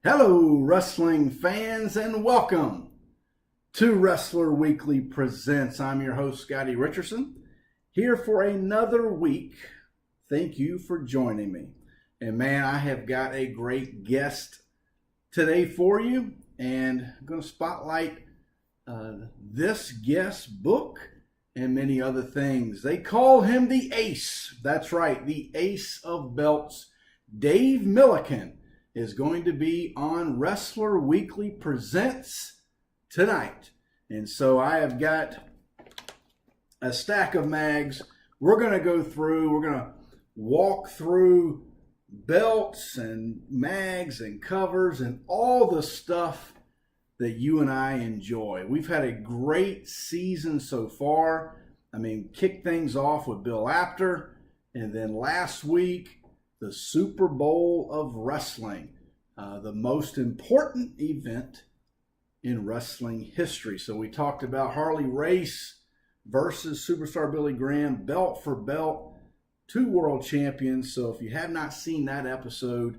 Hello, wrestling fans, and welcome to Wrestler Weekly Presents. I'm your host, Scottie Richardson, here for another week. Thank you for joining me. And man, I have got a great guest today for you, and I'm going to spotlight this guest's book and many other things. They call him the Ace. That's right, the Ace of Belts. Dave Millican is going to be on Wrestler Weekly Presents tonight. And so I have got a stack of mags. We're going to go through, we're going to walk through belts and mags and covers and all the stuff that you and I enjoy. We've had a great season so far. I mean, kick things off with Bill Apter, and then last week, the Super Bowl of Wrestling, the most important event in wrestling history. So we talked about Harley Race versus Superstar Billy Graham, belt for belt, two world champions. So if you have not seen that episode,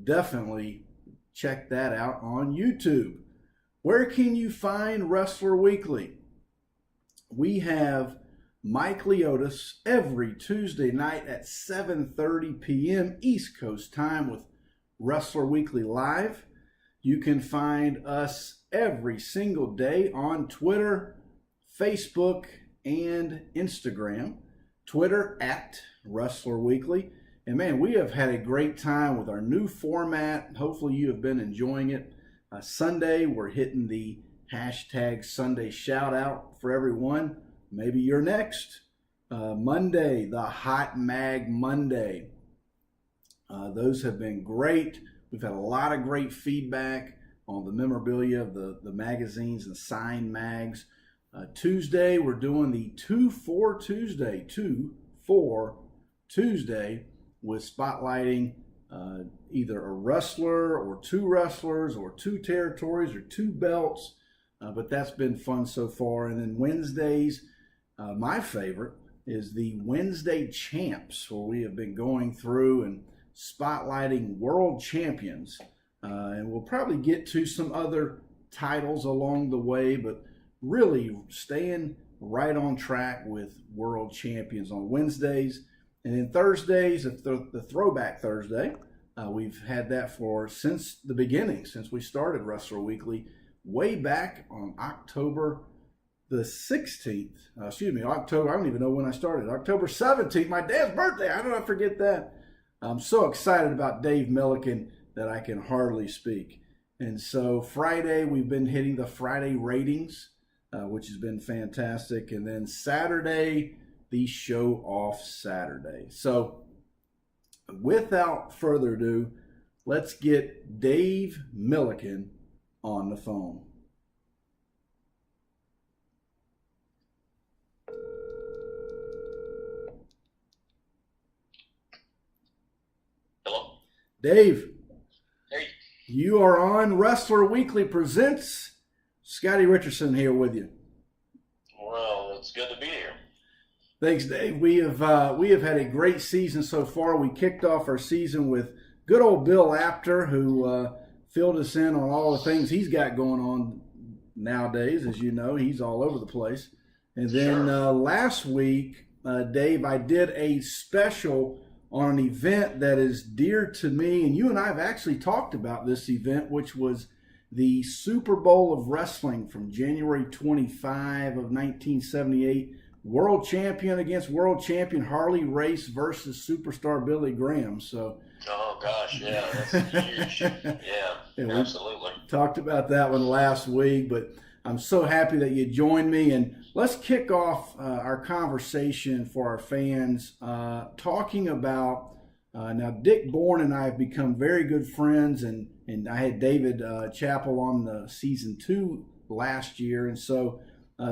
definitely check that out on YouTube. Where can you find Wrestler Weekly? We have Mike Leotis every Tuesday night at 7:30 p.m. East Coast time with Wrestler Weekly Live. You can find us every single day on Twitter, Facebook, and Instagram. Twitter at Wrestler Weekly. And man, we have had a great time with our new format. Hopefully you have been enjoying it. Sunday, we're hitting the hashtag Sunday shout out for everyone. Maybe you're next. Monday, the Hot Mag Monday. Those have been great. We've had a lot of great feedback on the memorabilia of the magazines and signed mags. Tuesday, we're doing the 2-4 Tuesday. 2-4 Tuesday with spotlighting either a wrestler or two wrestlers or two territories or two belts. But that's been fun so far. And then Wednesdays, my favorite is the Wednesday Champs, where we have been going through and spotlighting world champions. And we'll probably get to some other titles along the way, but really staying right on track with world champions on Wednesdays. And then Thursdays, the Throwback Thursday, we've had that for since the beginning, since we started Wrestler Weekly, way back on October the 16th. October, I don't even know when I started. October 17th, my dad's birthday. How did I forget that? I'm so excited about Dave Millican that I can hardly speak. And so Friday, we've been hitting the Friday ratings, which has been fantastic. And then Saturday, the Show Off Saturday. So without further ado, let's get Dave Millican on the phone. Hello? Dave, Hey. you are on Wrestler Weekly Presents. Scottie Richardson here with you. Well, it's good to be here. Thanks, Dave. We have had a great season so far. We kicked off our season with good old Bill Apter, who filled us in on all the things he's got going on nowadays. As you know, he's all over the place. And then last week, Dave, I did a special on an event that is dear to me, and you and I have actually talked about this event, which was the Super Bowl of Wrestling from January 25 of 1978. World champion against world champion Harley Race versus Superstar Billy Graham. So, oh gosh, yeah, that's huge. Yeah, absolutely. Talked about that one last week, but I'm so happy that you joined me. And let's kick off our conversation for our fans, talking about now Dick Bourne and I have become very good friends, and I had David Chappell on the season 2 last year, and so.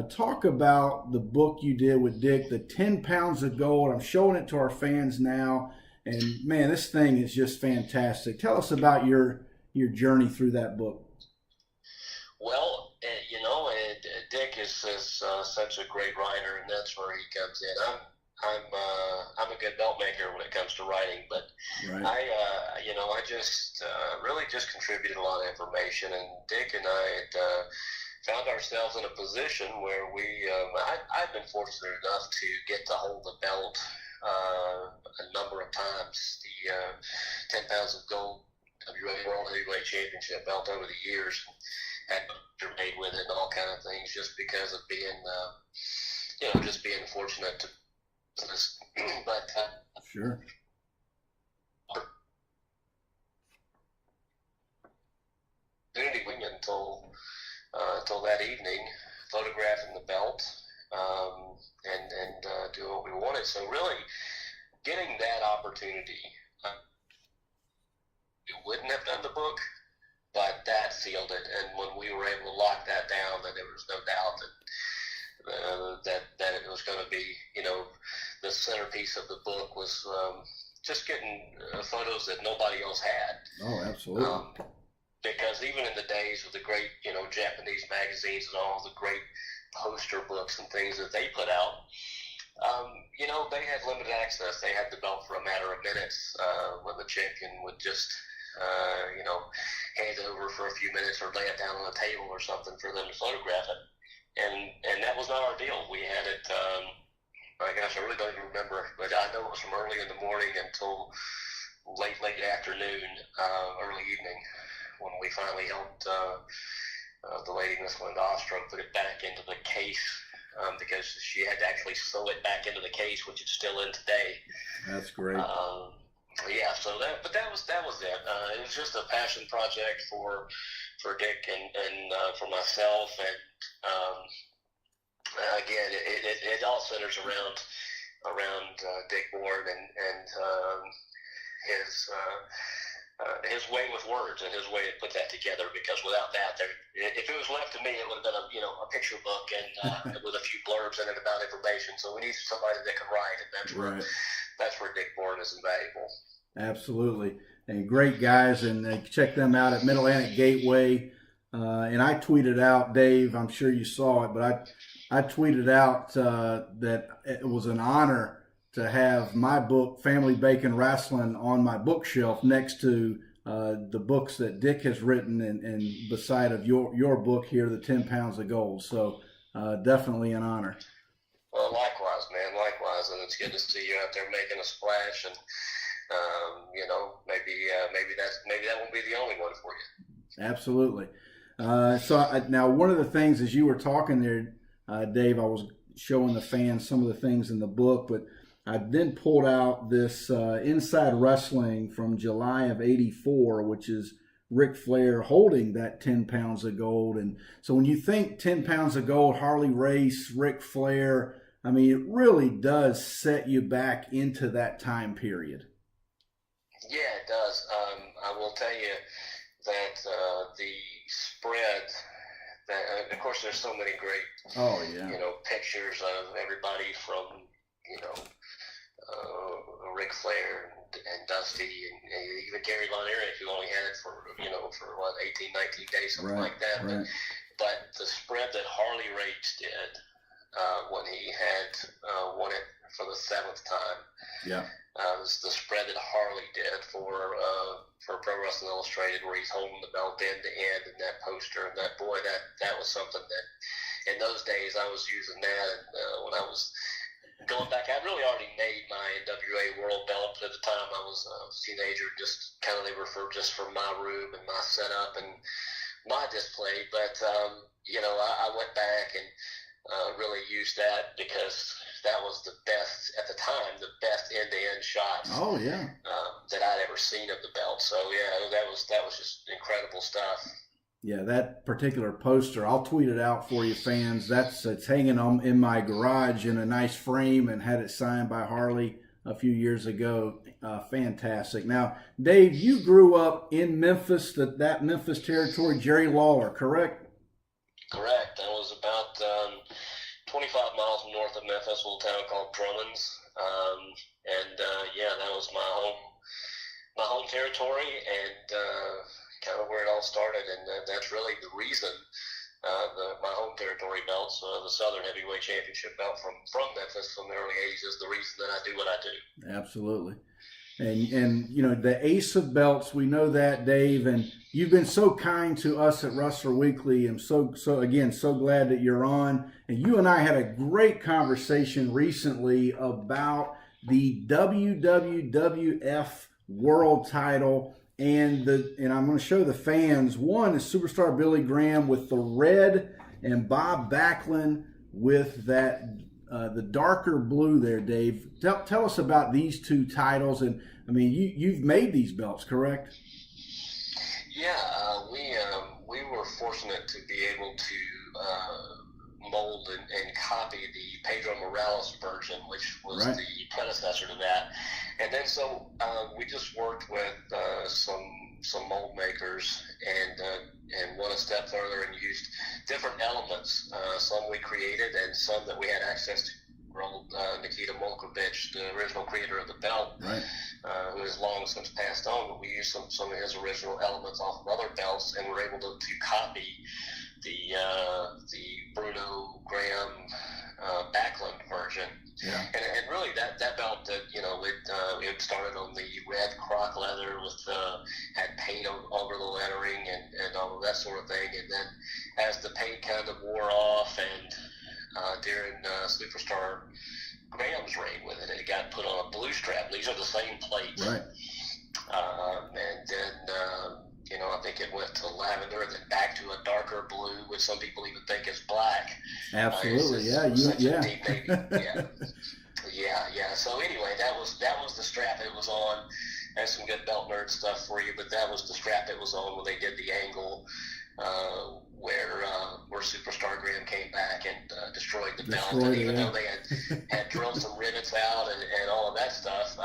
Talk about the book you did with Dick, the 10 Pounds of Gold. I'm showing it to our fans now. And, man, this thing is just fantastic. Tell us about your journey through that book. Well, Dick is such a great writer, and that's where he comes in. I'm a good belt maker when it comes to writing, but Right. I just really just contributed a lot of information, and Dick and I had found ourselves in a position where I've been fortunate enough to get to hold the belt a number of times, the 10 pounds of gold WWF World Heavyweight Championship belt over the years, had made with it and all kind of things, just because of being, just being fortunate to business. But Sure. Until that evening, photographing the belt, and do what we wanted. So really, getting that opportunity, we wouldn't have done the book, but that sealed it. And when we were able to lock that down, then there was no doubt that it was going to be, the centerpiece of the book was just getting photos that nobody else had. Oh, absolutely. Because even in the days of the great, Japanese magazines and all the great poster books and things that they put out, they had limited access. They had the belt for a matter of minutes when the champion would just, hand it over for a few minutes or lay it down on a table or something for them to photograph it. And that was not our deal. We had it, I really don't even remember, but I know it was from early in the morning until late afternoon, early evening, when we finally helped the lady, Miss Linda Ostro, put it back into the case, because she had to actually sew it back into the case, which it's still in today. That's great. So that was it. It was just a passion project for Dick and for myself, and again, it all centers around Dick Bourne and his way with words and his way to put that together. Because without that, if it was left to me, it would have been a picture book and with a few blurbs in it about information. So we needed somebody that could write, and that's where Dick Bourne is invaluable. Absolutely. And great guys, and check them out at Mid-Atlantic Gateway. And I tweeted out, Dave, I'm sure you saw it, but I tweeted out that it was an honor to have my book, Family Bacon Wrestling, on my bookshelf next to the books that Dick has written, and beside of your book here, The 10 Pounds of Gold. So definitely an honor. Well, likewise, man, likewise. And it's good to see you out there making a splash. And, maybe that won't be the only one for you. Absolutely. Now, one of the things, as you were talking there, Dave, I was showing the fans some of the things in the book, but I then pulled out this Inside Wrestling from July of '84, which is Ric Flair holding that 10 pounds of gold. And so when you think 10 pounds of gold, Harley Race, Ric Flair, I mean, it really does set you back into that time period. Yeah, it does. I will tell you that the spread, of course, there's so many great, pictures of everybody from, Ric Flair and Dusty and even Gary Von Erich, who only had it for 18, 19 days, something like that. Right. But the spread that Harley Race did when he had won it for the 7th time. Yeah. Was the spread that Harley did for Pro Wrestling Illustrated, where he's holding the belt end to end in that poster, and that was something that in those days I was using that, and when I was going back, I'd really already made my NWA World Belt, but at the time I was a teenager, just kind of, they were just for my room and my setup and my display, but I went back and really used that because that was the best, at the time, the best end-to-end shots that I'd ever seen of the belt. So, yeah, that was just incredible stuff. Yeah, that particular poster, I'll tweet it out for you fans. It's hanging in my garage in a nice frame, and had it signed by Harley a few years ago. Fantastic. Now, Dave, you grew up in Memphis, that Memphis Territory, Jerry Lawler, correct? Correct. I was about 25 miles north of Memphis, a little town called Drummond's, that was my home territory, and kind of where it all started, and that's really the reason my home territory belts, the Southern Heavyweight Championship belt from Memphis from the early 80s is the reason that I do what I do. Absolutely. And you know, the ace of belts, we know that, Dave, and you've been so kind to us at Wrestler Weekly. I'm so glad that you're on. And you and I had a great conversation recently about the WWF World Title, and I'm going to show the fans. One is Superstar Billy Graham with the red, and Bob Backlund with that the darker blue there, Dave. Tell us about these two titles. And I mean, you've made these belts, correct? Yeah, we were fortunate to be able to mold and copy the Pedro Morales version, which was right. the predecessor to that. And then so we just worked with some mold makers and went a step further and used different elements. Some we created and some that we had access to. Nikita Molkovich, the original creator of the belt, right. Who has long since passed on, but we used some of his original elements off of other belts and were able to copy the Bruno Graham Backlund version. Yeah. And really that belt, it started on the red croc leather with had paint over the lettering and all of that sort of thing. And then as the paint kind of wore off and during Superstar Graham's reign with it, it got put on a blue strap. These are the same plates. Right. And then, I think it went to lavender and then back to a darker blue, which some people even think is black. Absolutely, yeah. Deep navy. Yeah. Yeah. So anyway, that was the strap it was on. That's some good belt nerd stuff for you, but that was the strap it was on when they did the angle where Superstar Graham came back and destroyed the belt. And even though they had drilled some rivets out and all of that stuff,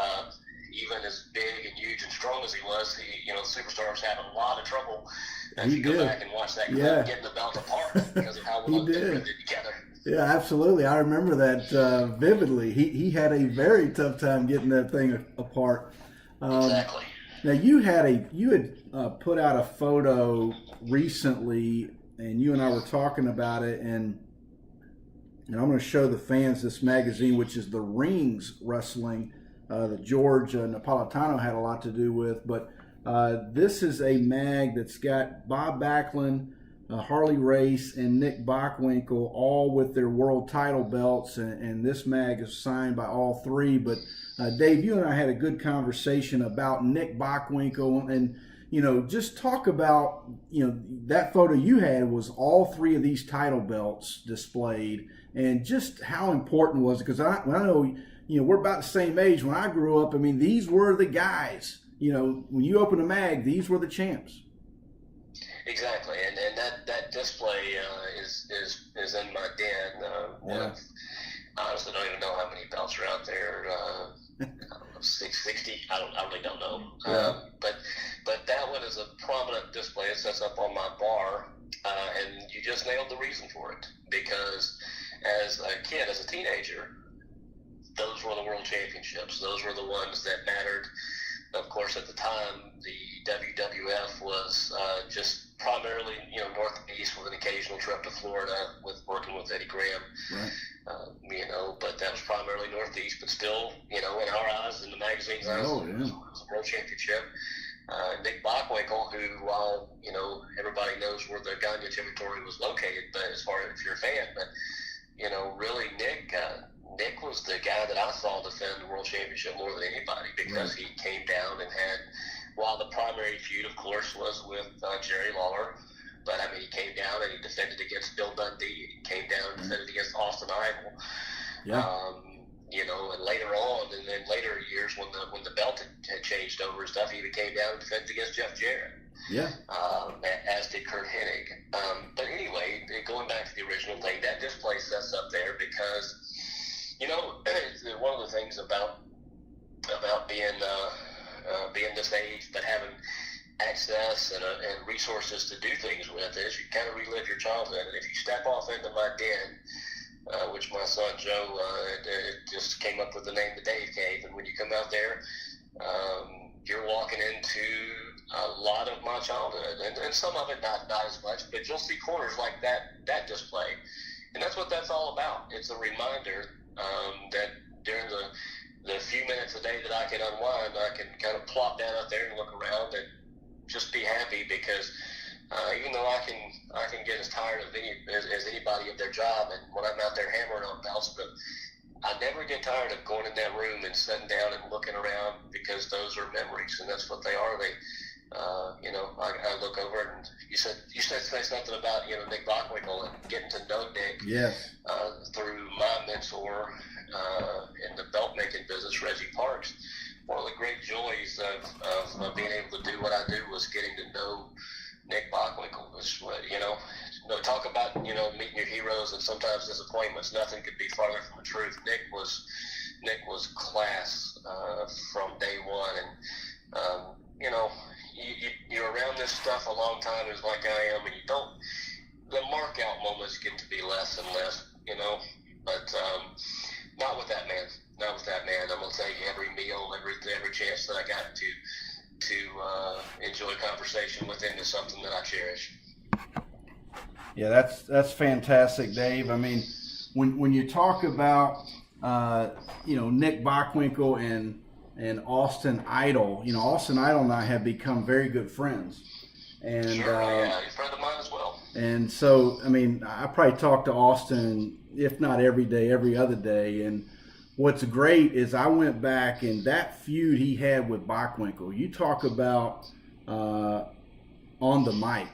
even as big and huge and strong as he was, Superstar was having a lot of trouble. If you go back and watch that clip, getting the belt apart because of how well they ripped it together. Yeah, absolutely. I remember that vividly. He had a very tough time getting that thing apart. Exactly. Now you had put out a photo recently, and you and I were talking about it, and I'm going to show the fans this magazine, which is the Rings Wrestling that George Napolitano had a lot to do with. But this is a mag that's got Bob Backlund, Harley Race, and Nick Bockwinkel all with their world title belts, and this mag is signed by all three. But Dave, you and I had a good conversation about Nick Bockwinkel, and just talk about that photo you had was all three of these title belts displayed, and just how important was it? Because I know we're about the same age. When I grew up, I mean, these were the guys. When you open a mag, these were the champs. Exactly, and that display is in my den. Honestly, don't even know how many belts are out there. I don't know, 660. I really don't know. Yeah. But that one is a prominent display. It sets up on my bar, and you just nailed the reason for it. Because as a kid, as a teenager, those were the world championships. Those were the ones that mattered. Of course, at the time, the WWF was just primarily, northeast with an occasional trip to Florida with working with Eddie Graham. Right. But that was primarily northeast, but still, in our eyes, in the magazine's eyes, it was a world championship. Nick Bockwinkel, who, while, everybody knows where the Gagne territory was located, but as far as if you're a fan, but, really Nick was the guy that I saw defend the world championship more than anybody because he came down and had, while the primary feud, of course, was with Jerry Lawler, but I mean, he came down and he defended against Bill Dundee. He came down and defended against Austin Idol. Yeah. And later on, and then later years when the belt had changed over and stuff, he even came down and defended against Jeff Jarrett. Yeah. As did Kurt Hennig. But anyway, going back to the original thing, that display sets up there because, one of the things about being this age, but having access and resources to do things with is you kind of relive your childhood. And if you step off into my den, which my son Joe it just came up with the name the Dave Cave, and when you come out there, you're walking into a lot of my my childhood, and some of it not as much, but you'll see corners like that display, and that's what that's all about. It's a reminder that during the few minutes a day that I can unwind, I can kind of plop down out there and look around and just be happy, because even though I can get as tired of as anybody of their job, and when I'm out there hammering on belts, but I never get tired of going in that room and sitting down and looking around, because those are memories, and that's what they are. They, I look over, and you said say something about Nick Bockwinkel and getting to know Nick. Yes. Through my mentor in the belt making business, Reggie Parks. One of the great joys of being able to do what I do was getting to know Nick Bockwinkel. Was talk about meeting your heroes and sometimes disappointments. Nothing could be farther from the truth. Nick was class from day one, and you're around this stuff a long time, as like I am, and the mark out moments get to be less and less, but not with that man. Not with that man. I'm gonna take every meal, every chance that I got to enjoy conversation with him is something that I cherish. Yeah, that's fantastic, Dave. I mean, when you talk about Nick Bockwinkel and Austin Idol, Austin Idol and I have become very good friends. And sure, yeah, he's a friend of mine as well. And so, I mean, I probably talk to Austin, if not every day, every other day. And what's great is I went back, and that feud he had with Bockwinkel, you talk about on the mic.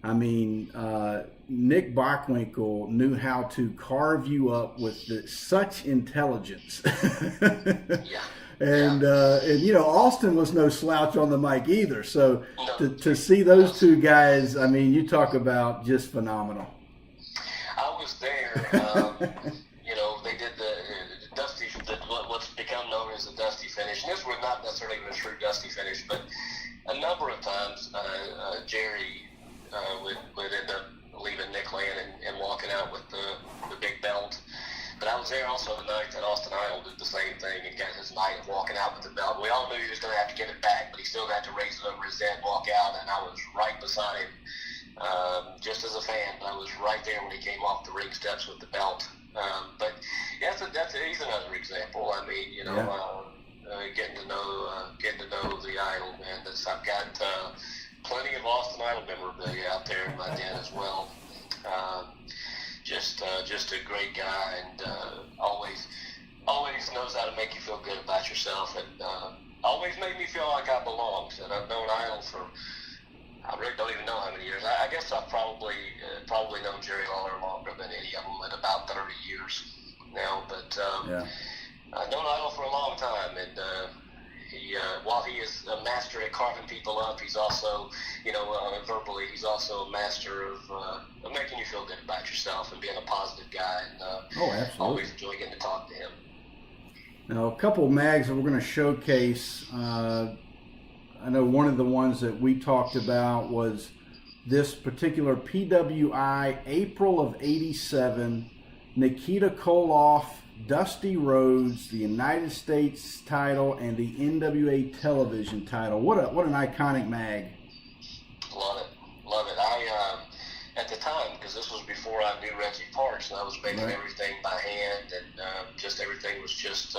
I mean, Nick Bockwinkel knew how to carve you up with such intelligence. Yeah. And Austin was no slouch on the mic either. So to see those two guys, I mean, you talk about just phenomenal. I was there. They did the Dusty, what's become known as the Dusty finish. And this was not necessarily even a true Dusty finish, but a number of times Jerry would end up leaving Nick Land and walking out with the big belt. But I was there also the night that Austin Idol did the same thing and got his night of walking out with the belt. We all knew he was going to have to get it back, but he still had to raise it over his head, walk out, and I was right beside him, just as a fan. I was right there when he came off the ring steps with the belt. But he's another example. I mean, getting to know the Idol, man. I've got plenty of Austin Idol memorabilia out there in my den as well. Just a great guy, and always knows how to make you feel good about yourself, and always made me feel like I belonged. And I've known Idol for, I really don't even know how many years. I guess I've probably known Jerry Lawler longer than any of them, at about 30 years now. But I've known Idol for a long time, and while he is a master at carving people up, he's also, verbally, he's also a master of making you feel good about yourself and being a positive guy. And absolutely. Always enjoy getting to talk to him. Now, a couple of mags that we're going to showcase. I know one of the ones that we talked about was this particular PWI April of '87, Nikita Koloff, Dusty Rhodes, the United States title, and the NWA television title. What an iconic mag. Love it. At the time, because this was before I knew Reggie Parks, and I was making everything by hand, and just everything was just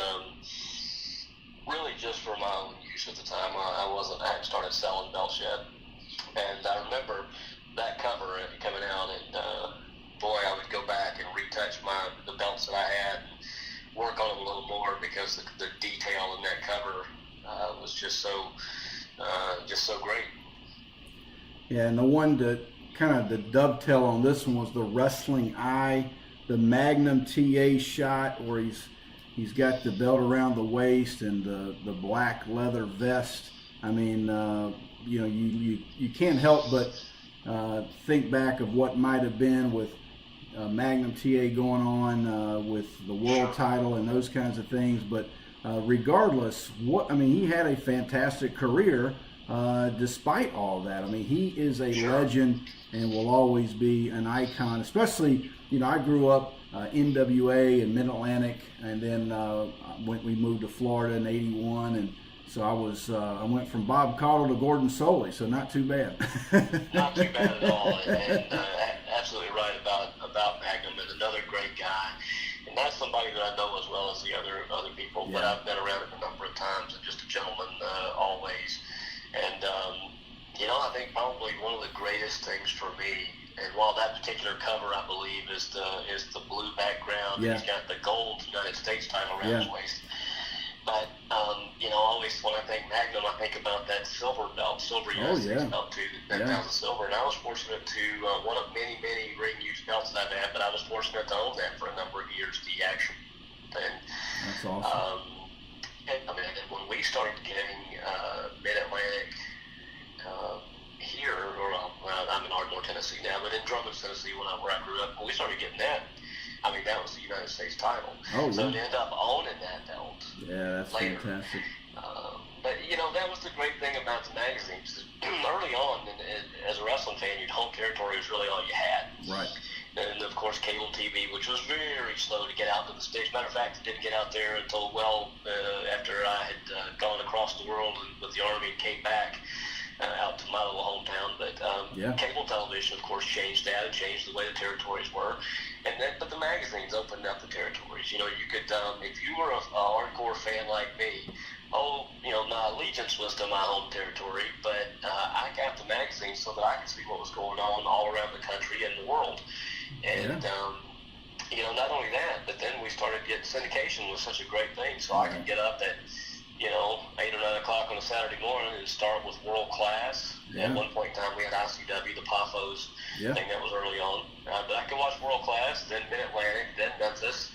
really just for my own use at the time. I hadn't started selling belts yet, and I remember that cover coming out, and boy, I would go back and retouch the belts that I had, and work on them a little more, because the detail in that cover was just so great. Yeah, and the one that kind of the dovetail on this one was the Wrestling Eye, the Magnum TA shot where he's got the belt around the waist and the black leather vest. I mean, you can't help but think back of what might have been with Magnum TA going on with the world title and those kinds of things. But regardless, he had a fantastic career despite all that. I mean, he is a legend and will always be an icon. Especially, I grew up NWA in Mid-Atlantic, and then we moved to Florida in '81 and So I went from Bob Caudle to Gordon Soley, so not too bad. Not too bad at all, and absolutely right about Magnum, and another great guy. And not somebody that I know as well as the other people, but I've been around him a number of times, and just a gentleman always. And I think probably one of the greatest things for me, and while that particular cover I believe is the blue background, he's got the gold United States title around his waist. But always when I think Magnum, I think about that silver belt, United States belt too, that thousand silver. And I was fortunate to one of many ring used belts that I've had, but I was fortunate to own that for a number of years, the actual. And that's awesome. And when we started getting Mid-Atlantic here, or I'm in Ardmore, Tennessee now, but in Drummond, Tennessee, where I grew up, when we started getting that, that was the United States title. So to end up owning that belt that's later, fantastic. But that was the great thing about the magazines. Early on, as a wrestling fan, your home territory was really all you had. Right. And of course, cable TV, which was very slow to get out to the States. Matter of fact, it didn't get out there until after I had gone across the world with the Army and came back out to my little hometown. But cable television, of course, changed that and changed the way the territories were. But the magazines opened up the territories. You could, if you were a hardcore fan like me, my allegiance was to my home territory, but I got the magazine so that I could see what was going on all around the country and the world. And, not only that, but then we started getting syndication was such a great thing. So I could get up at, 8 or 9 o'clock on a Saturday morning and start with World Class. At one point in time, we had ICW, the PAFOs thing that was early on. But I could watch World Class, then Mid-Atlantic, then Memphis.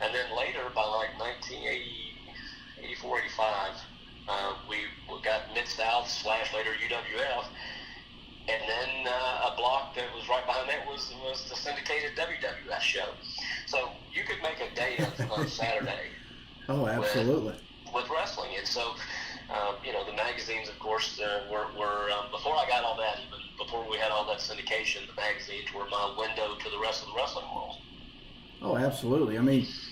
And then later, by like 1984, 85, we got Mid-South / later UWF. And then a block that was right behind that was the syndicated WWF show. So you could make a day of Saturday. Oh, absolutely. With wrestling. And so, the magazines, of course, were before I got all that, even before we had all that syndication, the magazines were my window to the rest of the wrestling world. Oh, absolutely.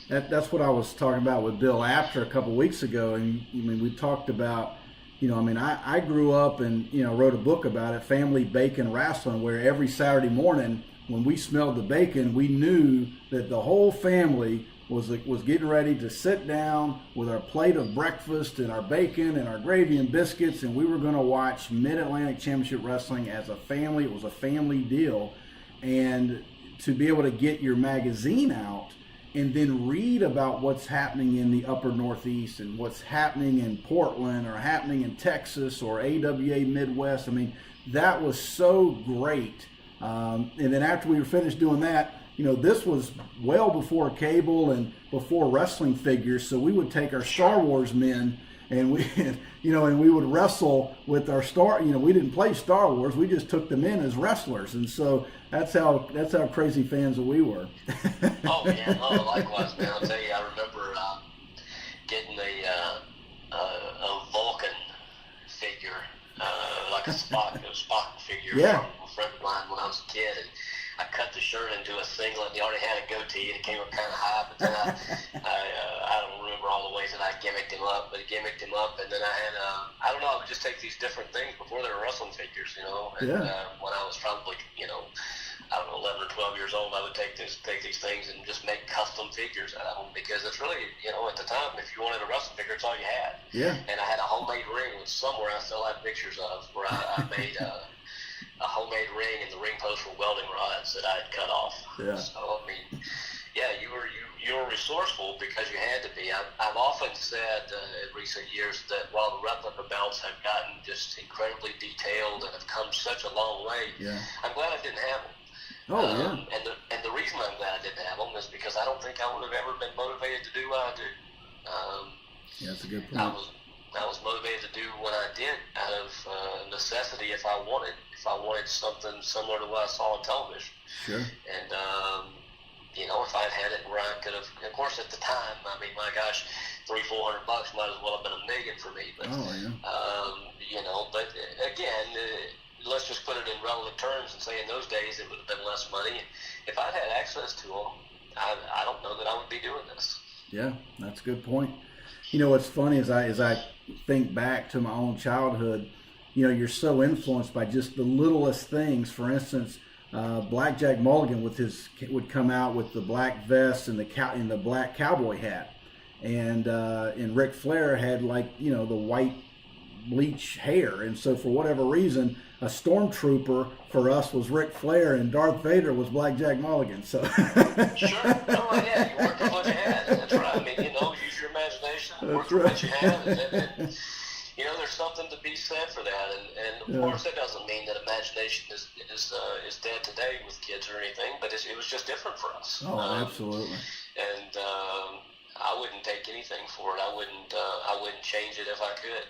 That's what I was talking about with Bill Apter a couple weeks ago. And, we talked about, I grew up and, wrote a book about it, Family Bacon Wrestling, where every Saturday morning when we smelled the bacon, we knew that the whole family was getting ready to sit down with our plate of breakfast and our bacon and our gravy and biscuits, and we were going to watch Mid-Atlantic Championship Wrestling as a family. It was a family deal. And to be able to get your magazine out and then read about what's happening in the upper Northeast and what's happening in Portland or happening in Texas or AWA Midwest, that was so great. And then after we were finished doing that, this was well before cable and before wrestling figures. So we would take our Star Wars men and we, and we would wrestle with our we didn't play Star Wars. We just took them in as wrestlers. And so that's how crazy fans that we were. Oh, man. Oh, likewise, man. I'll tell you, I remember getting a Vulcan figure, like a Spock figure from a friend of mine when I was a kid. And I cut the shirt into a singlet. He already had a goatee, and it came up kind of high. But then I don't remember all the ways that I gimmicked him up, but and then I had I don't know. I would just take these different things before they were wrestling figures, And when I was probably 11 or 12 years old, I would take these things and just make custom figures out of them, because it's really at the time, if you wanted a wrestling figure, it's all you had. Yeah. And I had a homemade ring, which somewhere I still have pictures of, where I made a homemade ring, and the ring posts were welding rods that I had cut off. Yeah. So you were resourceful because you had to be. I've often said in recent years that while the replica belts have gotten just incredibly detailed and have come such a long way, I'm glad I didn't have them. Oh, yeah. And the reason I'm glad I didn't have them is because I don't think I would have ever been motivated to do what I do. That's a good point. I was motivated to do what I did out of necessity if I wanted something similar to what I saw on television. Sure. And, if I had it where I could have, of course, at the time, my gosh, $300-400 might as well have been $1 million for me. But, but again, let's just put it in relative terms and say in those days it would have been less money. If I'd had access to them, I don't know that I would be doing this. Yeah, that's a good point. You know what's funny is I think back to my own childhood. You know, you're so influenced by just the littlest things. For instance, Blackjack Mulligan would come out with the black vest and the black cowboy hat, and Ric Flair had, like, you know, the white bleach hair, and so for whatever reason, a stormtrooper for us was Ric Flair and Darth Vader was Blackjack Mulligan. So sure, no, yeah, you work with what you had. That's right. I mean, you know, use your imagination, work with what you have, and you know, there's something to be said for that. And of course, that doesn't mean that imagination is dead today with kids or anything, but it was just different for us. Oh, absolutely. And I wouldn't take anything for it. I wouldn't change it if I could.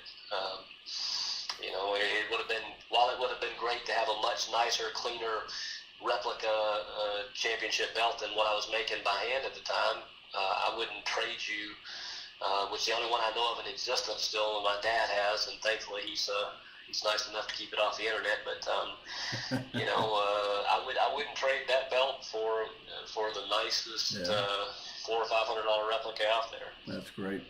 You know, it would have been, while it would have been great to have a much nicer, cleaner replica championship belt than what I was making by hand at the time, I wouldn't trade you, which the only one I know of in existence still, and my dad has, and thankfully he's nice enough to keep it off the internet. But you know, I wouldn't trade that belt for the nicest $400 or $500 replica out there. That's great.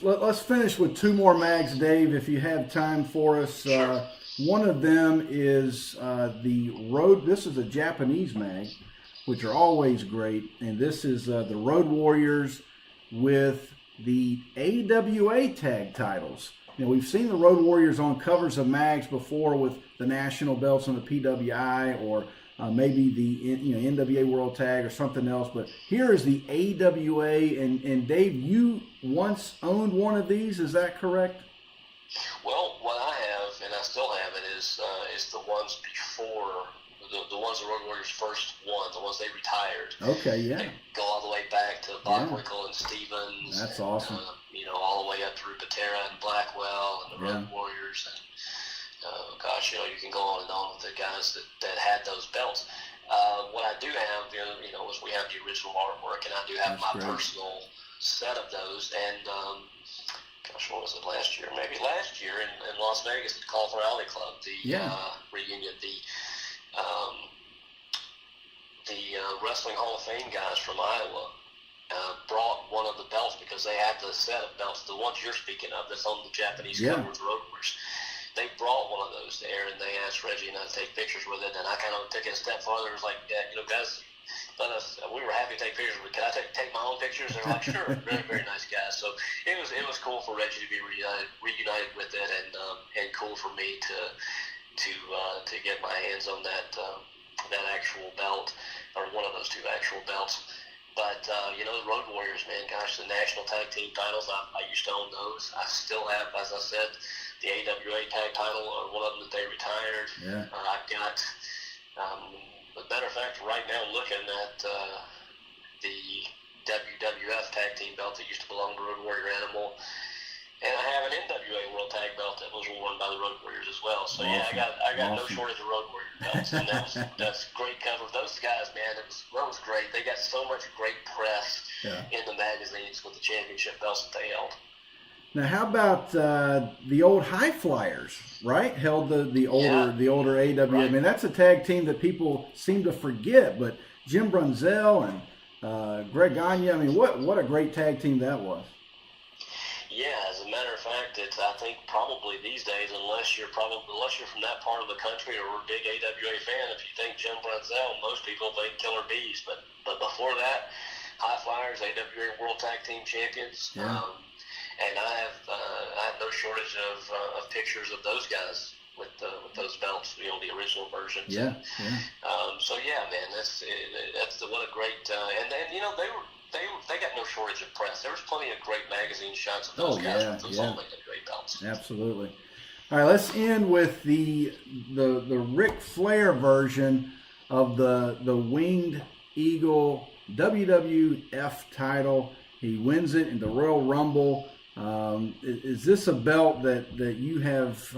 Let's finish with two more mags, Dave, if you have time for us. Sure. One of them is the Road. This is a Japanese mag, which are always great, and this is the Road Warriors with the AWA tag titles. You know, we've seen the Road Warriors on covers of mags before with the national belts on the PWI, or maybe the NWA World Tag or something else. But here is the AWA, and Dave, you once owned one of these. Is that correct? Well, what I have, and I still have it, is the ones before, the ones the Road Warriors first won, the ones they retired. Okay, yeah. They go all the way back to Bockwinkel and Stevens. That's and, awesome. You know, all the way up through Patera and Blackwell and the Road Warriors. And gosh, you know, you can go on and on with the guys that had those belts. What I do have, you know, is we have the original artwork, and I do have my personal set of those. And gosh, what was it last year? Maybe last year in Las Vegas at Call for Alley Club, the reunion, the Wrestling Hall of Fame guys from Iowa brought one of the belts because they had the set of belts, the ones you're speaking of, that's on the Japanese cover with Road Warriors. They brought one of those there, and they asked Reggie and I to take pictures with it, and I kind of took it a step farther. It was like, you know, guys, we were happy to take pictures, but can I take my own pictures? They're like, sure. Very, very nice guys. So it was cool for Reggie to be reunited with it, and cool for me to get my hands on that actual belt, or one of those two actual belts. But, you know, the Road Warriors, man, gosh, the national tag team titles, I used to own those. I still have, as I said, the AWA tag title, one of them that they retired. Yeah. I've got, as a matter of fact, right now looking at the WWF tag team belt that used to belong to Road Warrior Animal. And I have an NWA World Tag belt that was worn by the Road Warriors as well. So yeah, I got no shortage of Road Warrior belts, and that's great cover. Those guys, man, that was great. They got so much great press in the magazines with the championship belts that they held. Now, how about the old High Flyers? Right, held the older AWA. Right. I mean, that's a tag team that people seem to forget. But Jim Brunzell and Greg Gagne, I mean, what a great tag team that was. Yeah, as a matter of fact, I think probably these days, unless you're from that part of the country or a big AWA fan, if you think Jim Brunzell, most people think Killer Bees. But before that, High Flyers, AWA World Tag Team Champions. Yeah. And I have no shortage of pictures of those guys with those belts, you know, the original versions. Yeah. So yeah, man, that's what a great and then, you know, they got no shortage of press. There was plenty of great magazine shots of those guys with those old AWA belts. Absolutely. All right, let's end with the Ric Flair version of the Winged Eagle WWF title. He wins it in the Royal Rumble. Is this a belt that you have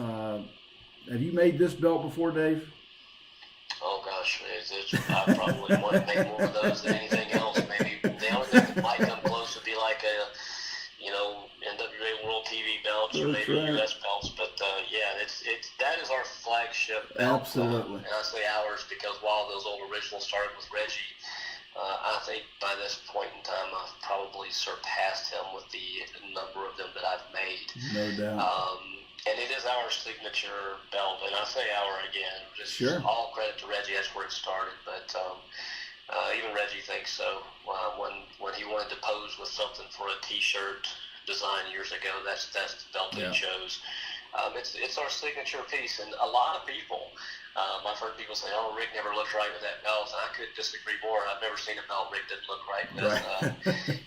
you made this belt before, Dave? Oh gosh, I probably want to make more of those than anything else. Maybe the only thing that might come close would be like a, you know, NWA World TV belts or maybe US belts. But yeah, that is our flagship belt. Absolutely. And I say ours because while those old originals started with Reggie, I think by this point in time, I've probably surpassed him with the number of them that I've made. No doubt. And it is our signature belt, and I say our again. Just Sure. all credit to Reggie. That's where it started. But even Reggie thinks so. When he wanted to pose with something for a T-shirt design years ago, that's the belt that he chose. It's our signature piece, and a lot of people. I've heard people say, "Oh, Rick never looked right with that belt." I couldn't disagree more. I've never seen a belt Rick didn't look right with.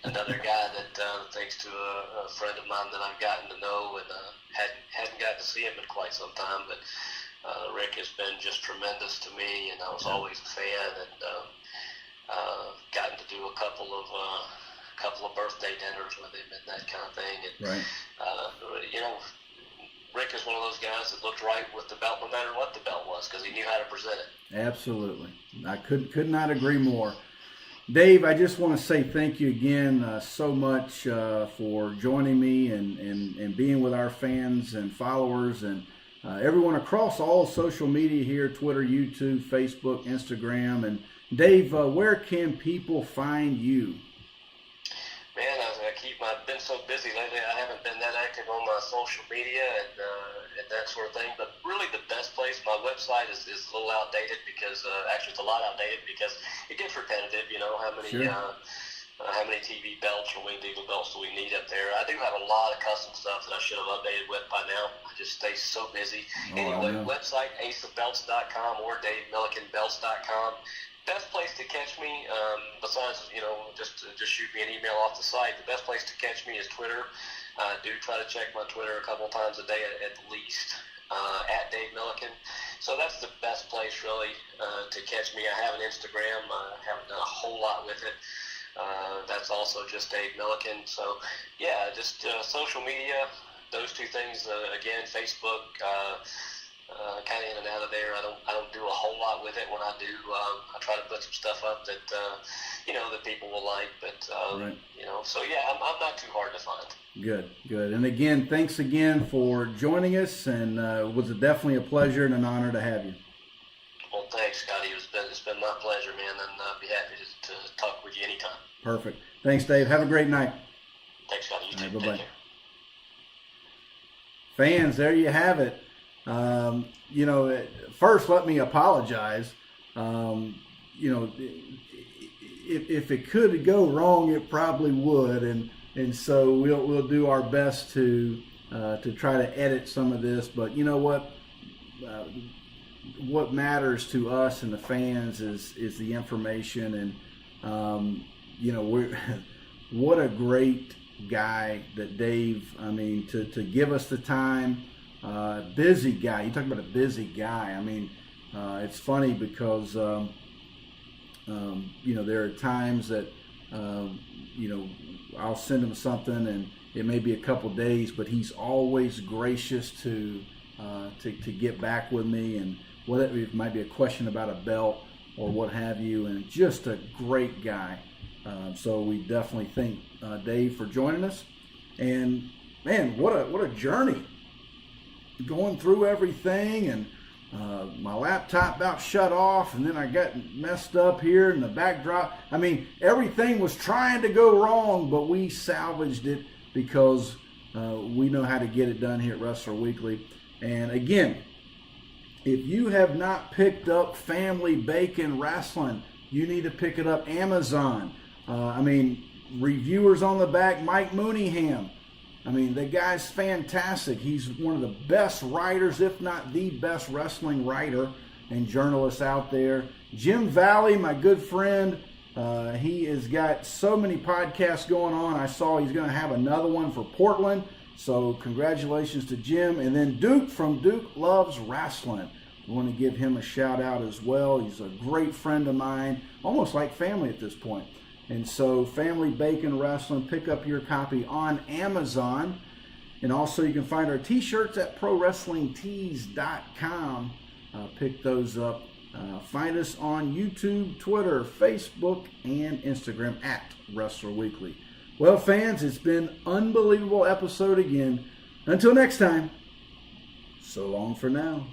Another guy that, thanks to a friend of mine that I've gotten to know and hadn't gotten to see him in quite some time, but Rick has been just tremendous to me, and I was always a fan, and gotten to do a couple of birthday dinners with him and that kind of thing. And Rick is one of those guys that looked right with the belt no matter what the belt was, because he knew how to present it. Absolutely. I could not agree more. Dave, I just want to say thank you again so much for joining me and being with our fans and followers and everyone across all social media here, Twitter, YouTube, Facebook, Instagram. And Dave, where can people find you? Man, I've been so busy lately. I haven't been that active on my social media and that sort of thing. But really, the best place, my website is a little outdated because actually it's a lot outdated because it gets repetitive. You know, how many TV belts or Winged Eagle belts do we need up there? I do have a lot of custom stuff that I should have updated with by now. I just stay so busy. Anyway, website aceofbelts.com or DaveMillicanBelts.com. Best place to catch me, besides, just shoot me an email off the site, the best place to catch me is Twitter. I do try to check my Twitter a couple times a day at least, at Dave Millican. So that's the best place, really, to catch me. I have an Instagram. I haven't done a whole lot with it. That's also just Dave Millican. So, yeah, just social media, those two things. Again, Facebook, kind of in and out of there. I don't do a whole lot with it. When I do, I try to put some stuff up that that people will like. But so yeah, I'm not too hard to find. Good. And again, thanks again for joining us, and it was definitely a pleasure and an honor to have you. Well, thanks, Scotty. It's been my pleasure, man, and I'll be happy to talk with you anytime. Perfect. Thanks, Dave. Have a great night. Thanks, Scotty. You too. Bye-bye. Fans, there you have it. First, let me apologize. If it could go wrong, it probably would, and so we'll do our best to try to edit some of this. But you know what? What matters to us and the fans is the information, and what a great guy that Dave. I mean, to give us the time. Busy guy. You talk about a busy guy. I mean, it's funny because there are times that I'll send him something and it may be a couple days, but he's always gracious to get back with me, and whatever, it might be a question about a belt or what have you, and just a great guy. So we definitely thank Dave for joining us. And man, what a journey. Going through everything, and my laptop about shut off, and then I got messed up here in the backdrop. I mean, everything was trying to go wrong, but we salvaged it because we know how to get it done here at Wrestler Weekly. And again, if you have not picked up Family Bacon Wrestling, you need to pick it up. Amazon. Reviewers on the back, Mike Mooneyham. I mean, the guy's fantastic. He's one of the best writers, if not the best wrestling writer and journalist out there. Jim Valley, my good friend, he has got so many podcasts going on. I saw he's going to have another one for Portland. So congratulations to Jim. And then Duke from Duke Loves Wrestling. I want to give him a shout out as well. He's a great friend of mine, almost like family at this point. And so Family Bacon Wrestling, pick up your copy on Amazon. And also you can find our t-shirts at ProWrestlingTees.com. Pick those up. Find us on YouTube, Twitter, Facebook, and Instagram at Wrestler Weekly. Well, fans, it's been an unbelievable episode again. Until next time, so long for now.